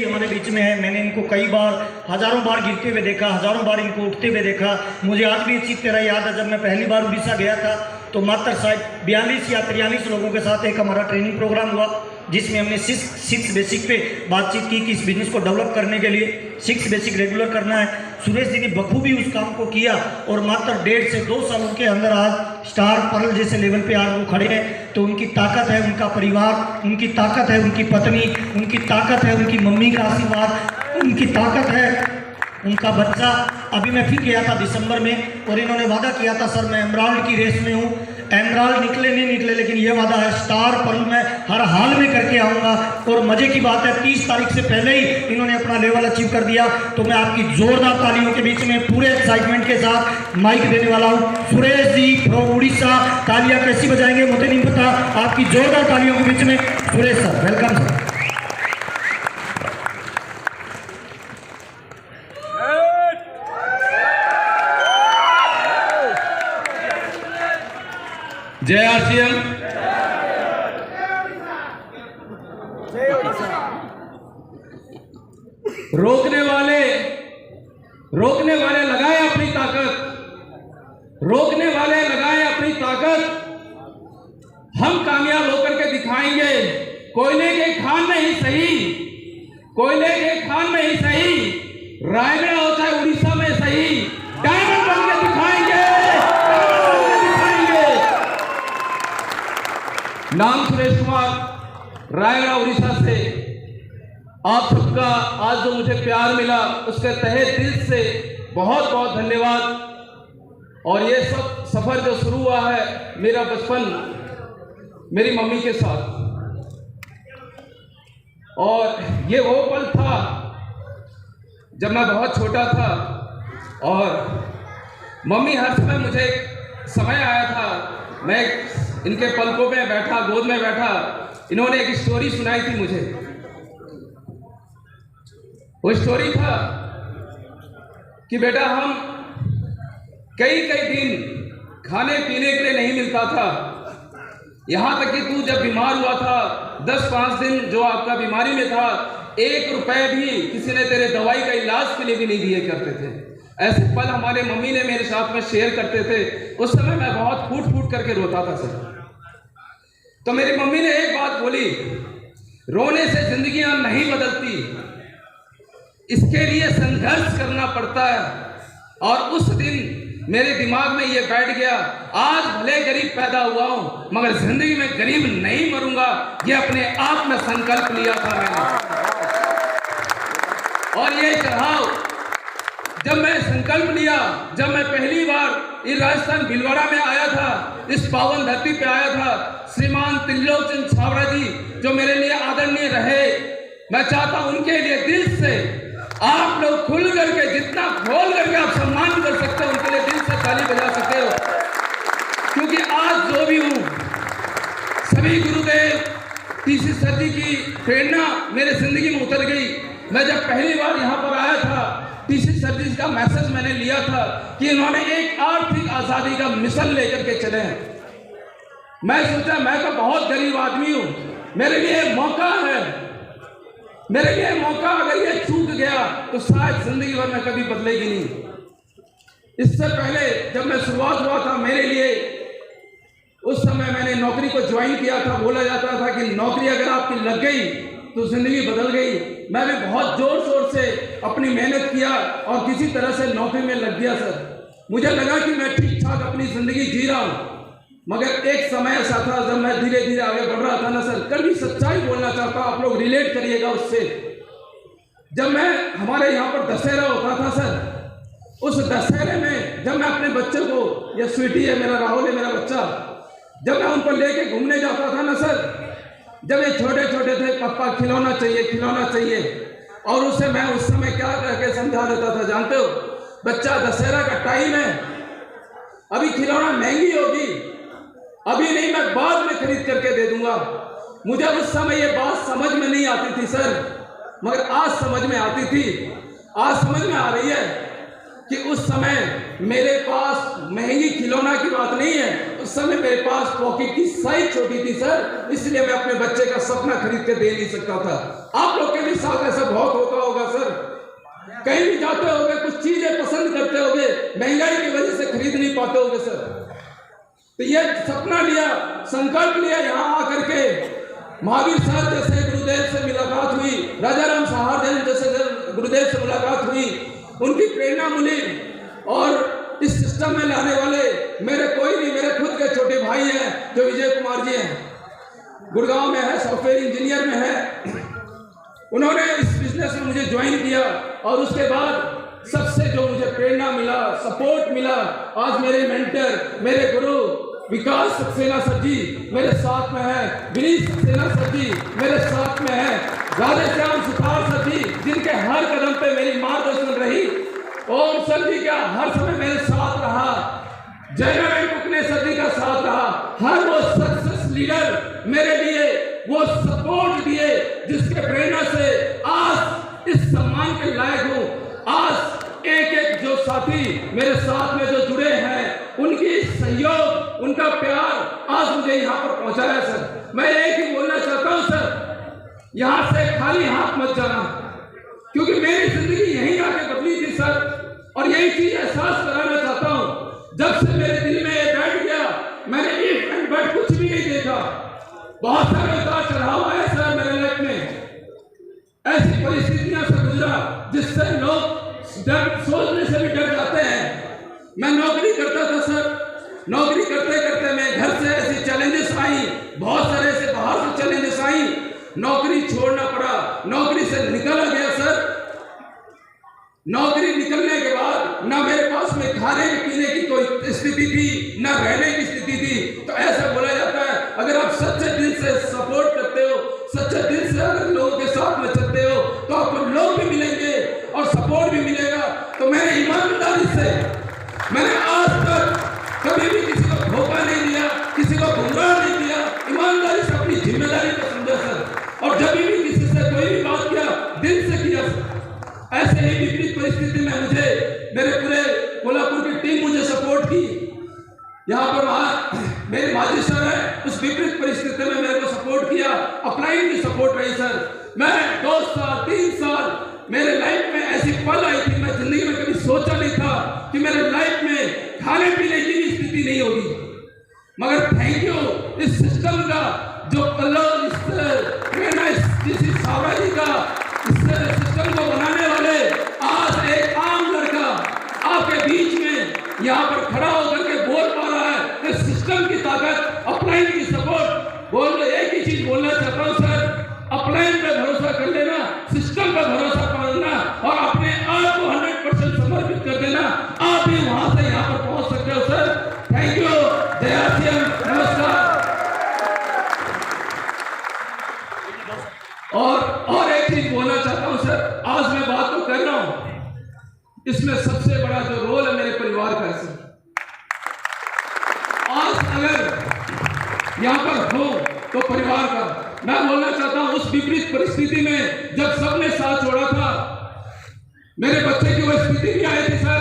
हमारे बीच में है। मैंने इनको कई बार, हजारों बार गिरते हुए देखा, हजारों बार इनको उठते हुए देखा। मुझे आज भी अच्छी तरह याद है, जब मैं पहली बार उड़ीसा गया था तो मात्र शायद 42 या 43 लोगों के साथ एक हमारा ट्रेनिंग प्रोग्राम हुआ, जिसमें हमने सिक्स बेसिक पे बातचीत की कि इस बिजनेस को डेवलप करने के लिए 6 बेसिक रेगुलर करना है। सुरेश जी ने बखूबी उस काम को किया और मात्र 1.5 से 2 सालों के अंदर आज स्टार पर्ल जैसे लेवल पे आज वो खड़े हैं। तो उनकी ताकत है उनका परिवार, उनकी ताकत है उनकी पत्नी, उनकी ताकत है उनकी मम्मी का आशीर्वाद, उनकी ताकत है उनका बच्चा। अभी मैं फिर गया था दिसंबर में और इन्होंने वादा किया था, सर मैं एमराल्ड की रेस में हूँ। एमराल्ड निकले नहीं निकले, लेकिन ये वादा है स्टार पर्ल में हर हाल में करके आऊँगा। और मजे की बात है 30 तारीख से पहले ही इन्होंने अपना लेवल अचीव कर दिया। तो मैं आपकी जोरदार तालियों के बीच में पूरे एक्साइटमेंट के साथ माइक देने वाला हूँ सुरेश जी फ्रॉम उड़ीसा। तालियां कैसी बजाएंगे मुझे नहीं पता, आपकी जोरदार तालियों के बीच में सुरेश सर, वेलकम सर। जय आरसीएम। रोकने वाले लगाए अपनी ताकत, रोकने वाले लगाए अपनी ताकत। हम कामयाब होकर के दिखाएंगे। कोयले के खान में ही सही, कोयले के खान में ही सही, रायगढ़ हो चाहे उड़ीसा में सही, डायमंड बन के दिखाएंगे, नाम सुरेश कुमार, रायगढ़ उड़ीसा से। आप सबका आज जो मुझे प्यार मिला उसके तहे दिल से बहुत बहुत धन्यवाद। और ये सब सफर जो शुरू हुआ है मेरा बचपन मेरी मम्मी के साथ, और ये वो पल था जब मैं बहुत छोटा था। और मम्मी हर समय, मुझे एक समय आया था मैं इनके पलकों में बैठा, गोद में बैठा, इन्होंने एक स्टोरी सुनाई थी मुझे। वो स्टोरी था कि बेटा हम कई दिन खाने पीने के लिए नहीं मिलता था। यहां तक कि तू जब बीमार हुआ था 10-5 दिन जो आपका बीमारी में था, 1 रुपए भी किसी ने तेरे दवाई का इलाज के लिए भी नहीं दिए करते थे। ऐसे पल हमारे मम्मी ने मेरे साथ में शेयर करते थे। उस समय मैं बहुत फूट फूट करके रोता था सर। तो मेरी मम्मी ने एक बात बोली, रोने से जिंदगियां नहीं बदलती, इसके लिए संघर्ष करना पड़ता है। और उस दिन मेरे दिमाग में ये बैठ गया, आज भले गरीब पैदा हुआ हूं मगर जिंदगी में गरीब नहीं मरूंगा, ये अपने आप में संकल्प लिया था मैंने। और ये चढ़ाव जब मैं संकल्प लिया, जब मैं पहली बार इस राजस्थान भीलवाड़ा में आया था, इस पावन धरती पे आया था, श्रीमान त्रिलोक चंद छाबड़ा जी जो मेरे लिए आदरणीय रहे, मैं चाहता हूं उनके लिए दिल से आप लोग खुल करके, जितना खोल करके आप सम्मान कर सकते हो, उनके लिए दिल से ताली बजा सकते हो। क्योंकि आज जो भी हूं, सभी गुरुदेव टीसी सर जी की प्रेरणा मेरे जिंदगी में उतर गई। मैं जब पहली बार यहाँ पर आया था, टीसी सर जी का मैसेज मैंने लिया था कि इन्होंने एक आर्थिक आजादी का मिशन लेकर के चले हैं। मैं सोचा मैं तो बहुत गरीब आदमी हूं, मेरे लिए मौका है, मेरे लिए मौका, अगर ये चूक गया तो शायद जिंदगी भर में कभी बदलेगी नहीं। इससे पहले जब मैं शुरुआत हुआ था मेरे लिए, उस समय मैंने नौकरी को ज्वाइन किया था। बोला जाता था कि नौकरी अगर आपकी लग गई तो जिंदगी बदल गई। मैं भी बहुत जोर शोर से अपनी मेहनत किया और किसी तरह से नौकरी में लग गया सर। मुझे लगा कि मैं ठीक ठाक अपनी जिंदगी जी रहा हूँ, मगर एक समय ऐसा था जब मैं धीरे धीरे आगे बढ़ रहा था ना सर, कभी सच्चाई बोलना चाहता हूँ, आप लोग रिलेट करिएगा उससे। जब मैं, हमारे यहाँ पर दशहरा होता था सर, उस दशहरे में जब मैं अपने बच्चे को, ये स्वीटी है मेरा, राहुल है मेरा बच्चा, जब मैं उनको लेके घूमने जाता था ना सर, जब ये छोटे छोटे थे, पापा खिलौना चाहिए खिलौना चाहिए, और उसे मैं उस समय क्या करके समझा देता था जानते हो, बच्चा दशहरा का टाइम है, अभी खिलौना महंगी होगी, अभी नहीं, मैं बाद में खरीद करके दे दूंगा। मुझे उस समय ये बात समझ में नहीं आती थी सर, मगर आज समझ में आती थी। आज समझ में आ रही है कि उस समय मेरे पास महंगी खिलौना की बात नहीं है, उस समय मेरे पास पॉकेट की साइज छोटी थी सर, इसलिए मैं अपने बच्चे का सपना खरीद के दे नहीं सकता था। आप लोग के भी साथ ऐसा बहुत होता होगा सर, कहीं भी जाते होगे, कुछ चीजें पसंद करते होगे, महंगाई की वजह से खरीद नहीं पाते होगे सर। तो ये सपना लिया, संकल्प लिया, यहाँ आकर के महावीर साहब जैसे गुरुदेव से मुलाकात हुई, राजा राम सहारण जैसे गुरुदेव से मुलाकात हुई, उनकी प्रेरणा मिली। और इस सिस्टम में लाने वाले मेरे कोई नहीं, मेरे खुद के छोटे भाई हैं जो विजय कुमार जी हैं, गुड़गांव में है, सॉफ्टवेयर इंजीनियर में है। उन्होंने इस बिजनेस में मुझे ज्वाइन किया और उसके बाद सबसे जो मुझे प्रेरणा मिला, सपोर्ट मिला, आज मेरे मेंटर, मेरे गुरु विकास सक्सेना सर जी मेरे साथ में है, विनीत सक्सेना सर जी मेरे साथ में है, राधेश्याम सुतार सर जी जिनके हर कदम पे मेरी मार्गदर्शन रही, ओम सर जी का हर समय मेरे साथ रहा, जयनारायण कुकने सर जी का साथ रहा, हर वो सक्सेस लीडर मेरे लिए वो सपोर्ट दिए जिसके प्रेरणा से आज इस सम्मान के लायक हूँ। आज एक एक जो साथी मेरे साथ में जो जुड़े हैं, उनकी सहयोग, उनका प्यार आज मुझे यहाँ पर पहुँचाया सर। मैं एक ही बोलना चाहता हूँ सर, यहाँ से खाली हाथ मत जाना, क्योंकि मेरी जिंदगी यहीं आके बदली थी सर। और यही चीज एहसास कराना चाहता हूँ, जब से मेरे दिल में ये बैठ गया, मैंने इफ एंड बट कुछ भी नहीं देखा। बहुत सारे उतार चढ़ाव आए सर मेरे लाइफ में, ऐसी परिस्थितियां से गुजरा जिससे लोग सोचने से भी डर जाते हैं। मैं नौकरी करता था सर, नौकरी करते करते मैं घर से ऐसी चैलेंजेस आई, बहुत सारे ऐसे बाहर से चैलेंजेस आई, नौकरी छोड़ना पड़ा, नौकरी से निकला गया सर। नौकरी निकलने के बाद ना मेरे पास में खाने पीने की कोई स्थिति थी, ना रहने की स्थिति थी। तो ऐसा बोला जाता है, अगर आप सच्चे दिल से सपोर्ट करते हो, सच्चे दिल से अगर लोगों के साथ में चलते हो, तो आपको लोग भी मिलेंगे और सपोर्ट भी मिलेगा। तो मैंने ईमानदारी से, मैंने आज तक कभी भी किसी को धोखा नहीं दिया, किसी को गुमराह नहीं किया, ईमानदारी से अपनी जिम्मेदारी को समझा सर। और जब भी किसी से कोई भी बात किया, दिल से किया सर। ऐसे ही विपरीत परिस्थिति में मुझे मेरे पूरे कोल्हापुर की टीम मुझे सपोर्ट की। यहाँ पर मेरे माजी सर है, उस विपरीत परिस्थिति में मेरे को सपोर्ट किया, अपलाइन की सपोर्ट रही सर। मैं 2 साल 3 साल मेरे लाइफ में ऐसी पल आई थी, मैं जिंदगी में कभी सोचा नहीं था कि मेरे लाइफ में खाने पीने की भी स्थिति नहीं होगी। मगर थैंक यू इस सिस्टम का, जो सावरा जी का इस सिस्टम को बनाने वाले, आज एक आम लड़का आपके बीच में यहाँ पर खड़ा होकर के बोल पा रहा है कि सिस्टम की ताकत, अपलाइन की सपोर्ट। बोल एक ही चीज बोलना चाहता हूँ सर, अपलाइन पे भरोसा कर लेना, सिस्टम पे भरोसा करना और अपने आप को 100% समर्पित कर देना, आप भी वहां से यहाँ पर पहुंच सकते हो सर। थैंक यू, जय आसियान, नमस्कार। और एक चीज बोलना चाहता हूं सर, आज मैं बात तो कर रहा हूं, इसमें सबसे बड़ा जो रोल है मेरे परिवार का है सर। आज अगर यहाँ पर हो तो परिवार का, मैं बोलना चाहता हूं उस विपरीत परिस्थिति में जब सबने साथ छोड़ा था, मेरे बच्चे की वो स्थिति भी आई थी सर,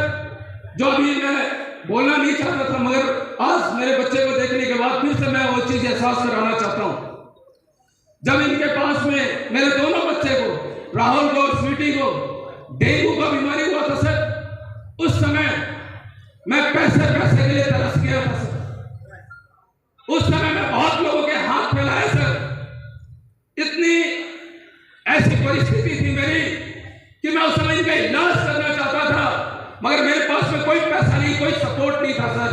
जो अभी मैं बोलना नहीं चाहता था, मगर आज मेरे बच्चे को देखने के बाद फिर से मैं वो चीज एहसास कराना चाहता हूं। जब इनके पास में मेरे दोनों बच्चे को, राहुल को और स्वीटी को, डेंगू का बीमारी हुआ था सर, उस समय मैं पैसे के लिए तरस गया था सर। उस समय मैं बहुत लोगों के हाथ फैलाए सर। इतनी ऐसी परिस्थिति थी मेरी कि मैं उस समय इनका इलाज करना चाहता था, मगर मेरे पास में कोई पैसा नहीं, कोई सपोर्ट नहीं था सर।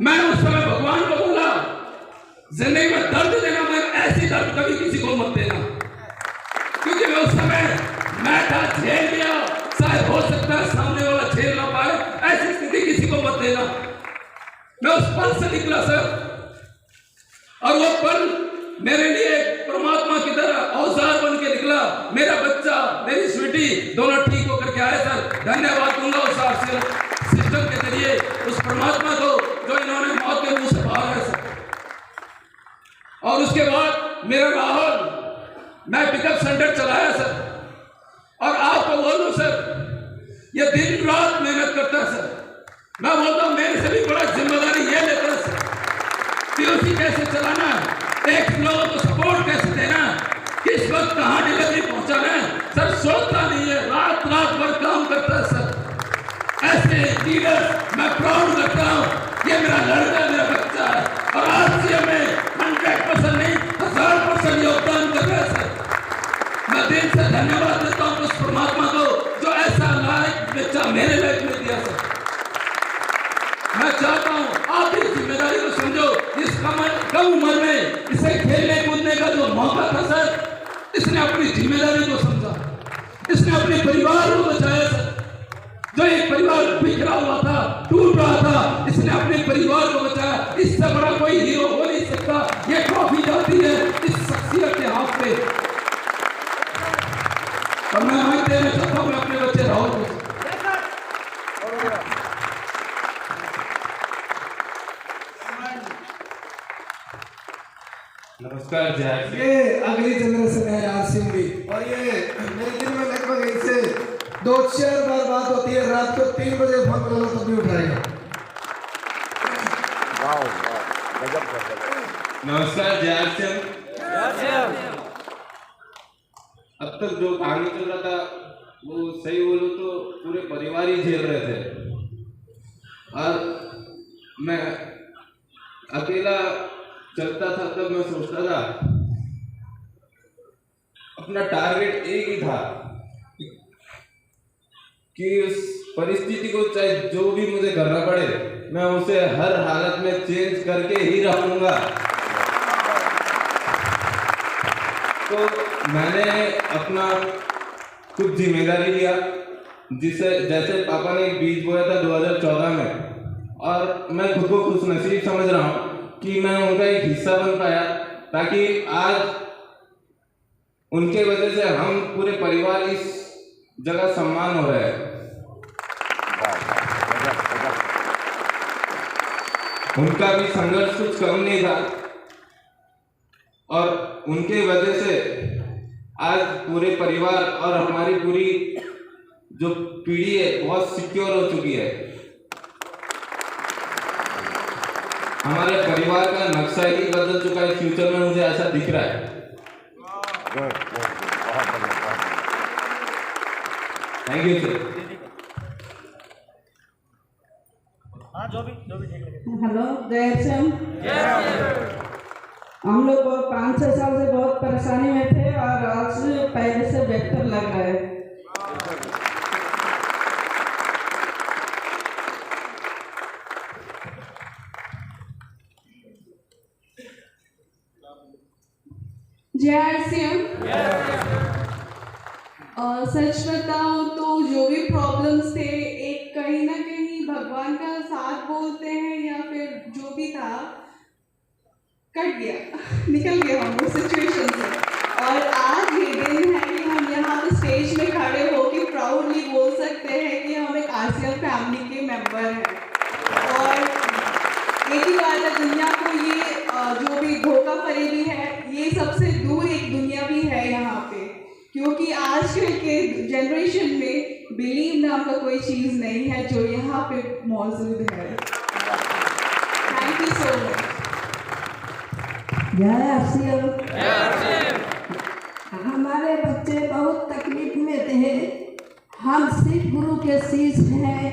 मैंने उस समय भगवान को बोला, जिंदगी में दर्द देना, मगर ऐसी दर्द कभी किसी को मत देना, क्योंकि मैं उस समय मैं था, झेल लिया, शायद हो सकता है सामने वाला झेल ना पाए, ऐसी स्थिति किसी को मत देना। मैं उस पल से निकला सर, और वो पल मेरे लिए परमात्मा की तरह औजार बन के निकला। मेरा बच्चा, मेरी स्वीटी दोनों ठीक होकर के आए सर। धन्यवाद दूंगा उस सिस्टम के जरिए उस परमात्मा को, जो इन्होंने मौत के मुंह से बाहर है सर। और उसके बाद मेरा राहुल, मैं पिकअप सेंटर चलाया सर, और आपको बोलूं सर, ये दिन रात मेहनत करता है सर। मैं बोलता हूं मेरे से भी बड़ा जिम्मेदारी ये लेता है सर। पीओसी कैसे चलाना, एक लोगों को सपोर्ट कैसे देना, किस वक्त कहाँ डिलीवरी पहुंचाना है, सर सोचता नहीं है, रात भर काम करता है सर। ऐसे लीडर मैं प्राउड करता हूँ, ये मेरा लड़का, मेरा बच्चा है और आज से हमें 100% नहीं 1000% योगदान कर रहा है सर। मैं दिल से धन्यवाद देता हूँ उस परमात्मा को जो ऐसा लायक बच्चा मेरे लायक में दिया सर। मैं चाहता हूँ आप इस जिम्मेदारी को समझो, इस कम उम्र में इसे खेलने कूदने का जो मौका था सर, इसने अपनी जिम्मेदारी को समझा, इसने अपने परिवार को बचाया सर। जो एक परिवार बिखरा हुआ था, टूट रहा था, इसने अपने परिवार को बचाया। इससे बड़ा कोई हीरो हो नहीं सकता। ये ट्रॉफी जाती है इस शख्सियत के हाथ पे और मैं माइक देना चाहता हूँ अपने बच्चे राहुल को। नमस्कार जय। ये अगली जनरेशन है आसिम भी, और ये मेरे दिन में लगभग इससे 2-4 बार बात होती है। रात को 3 बजे फोन करो तब भी उठाएगा। नमस्कार जय। अब तक जो कहानी चल रहा था वो सही बोलो तो पूरे परिवार ही झेल रहे थे और मैं अकेला चलता था। तब मैं सोचता था, अपना टारगेट एक ही था कि उस परिस्थिति को चाहे जो भी मुझे करना पड़े मैं उसे हर हालत में चेंज करके ही रहूंगा। तो मैंने अपना कुछ जिम्मेदारी लिया, जिसे जैसे पापा ने एक बीज बोया था 2014 में, और मैं खुद को खुश नसीब समझ रहा हूँ कि मैं उनका एक हिस्सा बन पाया, ताकि आज उनके वजह से हम पूरे परिवार इस जगह सम्मान हो रहे हैं। उनका भी संघर्ष कुछ कम नहीं था और उनके वजह से आज पूरे परिवार और हमारी पूरी जो पीढ़ी है बहुत सिक्योर हो चुकी है। हमारे परिवार का नक्शा ही बदल चुका है फ्यूचर में, मुझे ऐसा दिख रहा है। Thank you sir. हाँ जो भी ठीक लगे। हेलो जयश्याम। हम लोग 5-6 साल से बहुत परेशानी में थे और आज पहले से बेहतर लग रहा है। और सच बताऊं तो जो भी प्रॉब्लम्स थे, एक कहीं ना कहीं भगवान का साथ बोलते हैं या फिर जो भी था, कट गया, निकल गया हम उस सिचुएशन से। और आज ये दिन है कि हम यहाँ पे स्टेज में खड़े होकर प्राउडली बोल सकते हैं कि हम एक आसियन फैमिली के मेंबर हैं। और एक ही बात है, दुनिया को ये जो भी धोखा फरेबी है, ये सबसे दूर एक दुनिया भी है यहाँ पे, क्योंकि आजकल के जनरेशन में बिलीव नाम का कोई चीज़ नहीं है जो यहाँ पे मौजूद है। Thank you so much. हमारे बच्चे बहुत तकलीफ में थे, हम सिख गुरु के शिष्य हैं।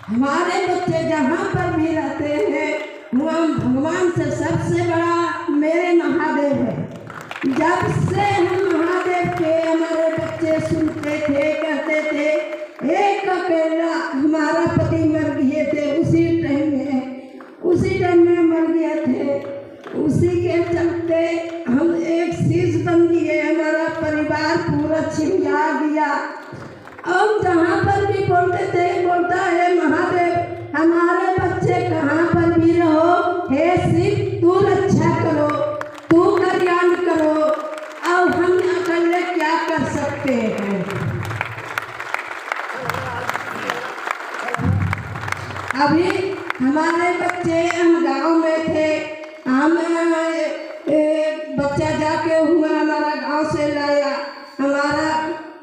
हमारे बच्चे जहाँ पर भी रहते हैं हम भगवान से सबसे बड़ा मेरे महादेव है। जब से हम महादेव के हमारे बच्चे सुनते थे, कहते थे, एक अकेला हमारा पति मर गए थे, उसी टाइम में मर गए थे। उसी के चलते हम एक चीज बन गए, हमारा परिवार पूरा छिड़ा गया। हम जहाँ पर भी बोलते थे, बोलता है महादेव हमारे बच्चे कहाँ पर भी रहो, हे शिव तू रक्षा करो, तू कल्याण करो। अब हम अकेले क्या कर सकते हैं। अभी हमारे बच्चे, हम गांव में थे, हम बच्चा जाके हुआ हमारा गांव से लाया, हमारा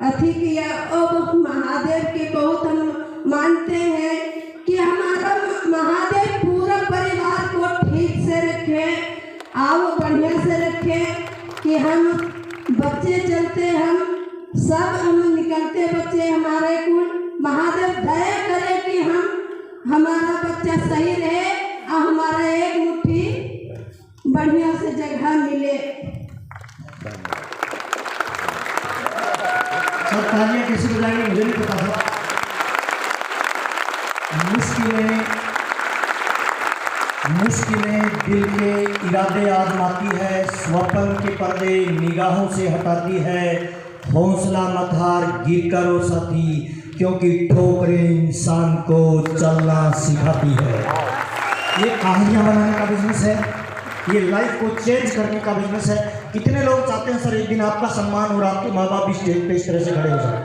अथी किया। अब महादेव की बहुत हम मानते हैं कि हमारा महादेव पूरा परिवार को ठीक से रखे। हम बच्चे चलते, हम सब हम निकलते बच्चे हमारे कुल, महादेव दया करे कि हमारा बच्चा सही रहे और हमारा एक मुट्ठी बढ़िया से जगह मिले। सब तालियां कैसे बजाएंगे मुझे नहीं पता था। मुश्किलें दिल के इरादे आजमाती है, स्वप्न के पर्दे निगाहों से हटाती है। हौसला मत हार, गिर करो साथी, क्योंकि ठोकरें इंसान को चलना सिखाती है। ये कहानियाँ बनाने का बिजनेस है, ये लाइफ को चेंज करने का बिजनेस है। कितने लोग चाहते हैं सर एक दिन आपका सम्मान और आपके माँ बाप भी स्टेज पे इस तरह से खड़े हो जाए।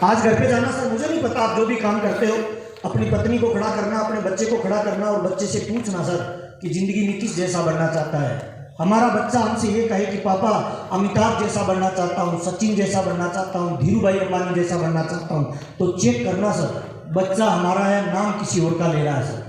आज घर पे जाना सर, मुझे नहीं पता आप जो भी काम करते हो, अपनी पत्नी को खड़ा करना, अपने बच्चे को खड़ा करना और बच्चे से पूछना सर कि ज़िंदगी में किस जैसा बनना चाहता है। हमारा बच्चा हमसे ये कहे कि पापा अमिताभ जैसा बनना चाहता हूँ, सचिन जैसा बनना चाहता हूँ, धीरूभाई अंबानी जैसा बनना चाहता हूँ, तो चेक करना सर बच्चा हमारा है, नाम किसी और का ले रहा है सर।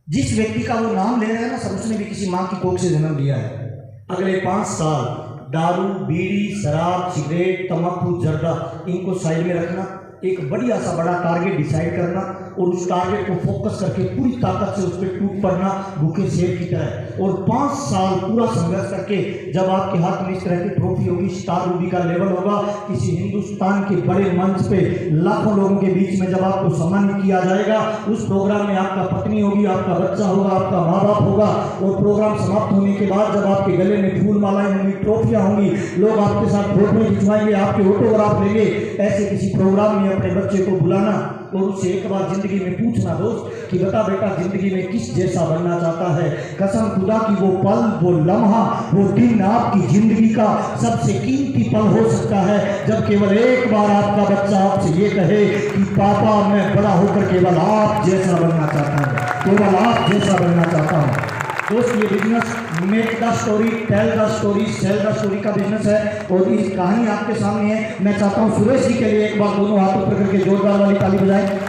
जिस व्यक्ति का वो नाम ले रहा है ना सर, उसने भी किसी माँ की कोख से जन्म लिया है। अगले 5 साल दारू, बीड़ी, शराब, सिगरेट, तम्बाकू, जर्दा, इनको साइड में रखना, एक बढ़िया सा बड़ा टारगेट डिसाइड करना और उस टारगेट को फोकस करके पूरी ताकत से उस पर टूट पड़ना भूखे शेर की तरह। और 5 साल पूरा संघर्ष करके जब आपके हाथ में इस तरह की ट्रॉफी होगी, स्टार रूबी का लेवल होगा, किसी हिंदुस्तान के बड़े मंच पे लाखों लोगों के बीच में जब आपको सम्मानित किया जाएगा, उस प्रोग्राम में आपका पत्नी होगी, आपका बच्चा होगा, आपका माँ बाप होगा। और प्रोग्राम समाप्त होने के बाद जब आपके गले में फूल मालाएं होंगी, ट्रॉफियाँ होंगी, लोग आपके साथ फोटो खिंचवाएंगे, आपके ऑटोग्राफ लेंगे। ऐसे किसी प्रोग्राम में अपने बच्चे को बुलाना और उससे एक बार जिंदगी में पूछना दोस्त कि बता बेटा जिंदगी में किस जैसा बनना चाहता है। कसम खुदा की वो पल, वो लम्हा, वो दिन आपकी जिंदगी का सबसे कीमती पल हो सकता है जब केवल एक बार आपका बच्चा आपसे ये कहे कि पापा मैं बड़ा होकर केवल आप जैसा बनना चाहता हूँ, केवल आप जैसा बनना चाहता हूँ। दोस्त ये business make the story, tell the story, sell the story का बिजनेस है और ये कहानी आपके सामने है। मैं चाहता हूँ सुरेश जी के लिए एक बार दोनों हाथ ऊपर करके जोरदार वाली ताली बजाएं।